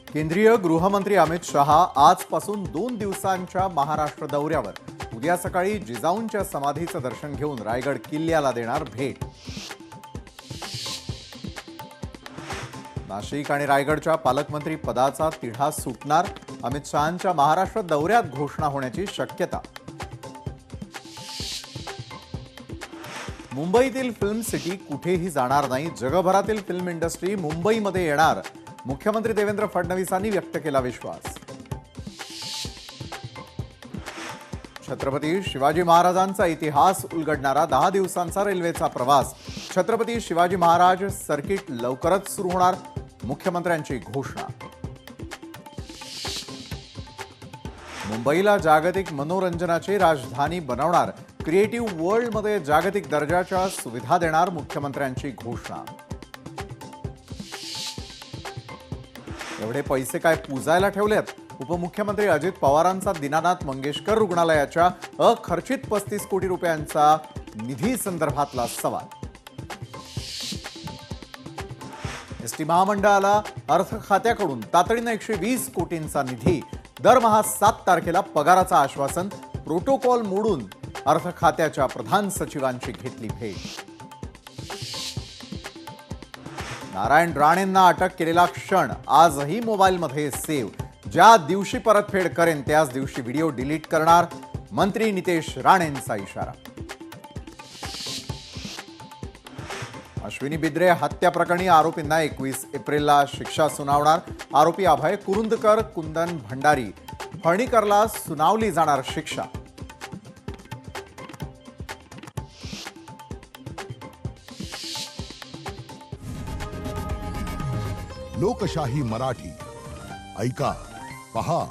केंद्रीय गृहमंत्री अमित शहा आजपासून 2 दिवसांच्या महाराष्ट्र दौऱ्यावर उद्या सकाळी जिजाऊंच्या समाधीचं दर्शन घेऊन रायगड किल्ल्याला देणार भेट। नाशिक आणि रायगडच्या पालकमंत्री पदाचा तिढा सुटणार, अमित शहांच्या महाराष्ट्र दौऱ्यात घोषणा होण्याची शक्यता। मुंबईतील फिल्म सिटी कुठेही जाणार नाही, जगभरातील फिल्म इंडस्ट्री मुंबईमध्ये येणार, मुख्यमंत्री देवेंद्र फडणवीसांनी व्यक्त केला विश्वास। छत्रपती शिवाजी महाराजांचा इतिहास उलगडणारा 10 दिवसांचा रेल्वेचा प्रवास, छत्रपती शिवाजी महाराज सर्किट लवकरच सुरू होणार, मुख्यमंत्र्यांची घोषणा। मुंबईला जागतिक मनोरंजनाची राजधानी बनवणार, क्रिएटिव्ह वर्ल्डमध्ये जागतिक दर्जाच्या सुविधा देणार, मुख्यमंत्र्यांची घोषणा। एवढे पैसे काय पूजायला ठेवलेत? उपमुख्यमंत्री अजित पवारांचा दीनानाथ मंगेशकर रुग्णालयाच्या अखर्चित 35 कोटी रुपयांचा निधी संदर्भातला सवाल। एसटी महामंडळाला अर्थ खात्याकडून तातडीने 120 कोटींचा निधी, दरमहा 7 तारखेला पगाराचं आश्वासन, प्रोटोकॉल मोडून अर्थ खात्याच्या प्रधान सचिवांची घेतली भेट। नारायण राणेंना अटक केलेला क्षण आजही मोबाईलमध्ये सेव्ह, ज्या दिवशी परतफेड करेन त्याच दिवशी व्हिडिओ डिलीट करणार, मंत्री नितेश राणेंचा इशारा। अश्विनी बिद्रे हत्या प्रकरणी आरोपींना 21 एप्रिलला शिक्षा सुनावणार, आरोपी अभय कुरुंदकर, कुंदन भंडारी, फळणीकरला सुनावली जाणार शिक्षा। लोकशाही मराठी ऐका, पहा,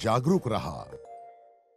जागरूक रहा।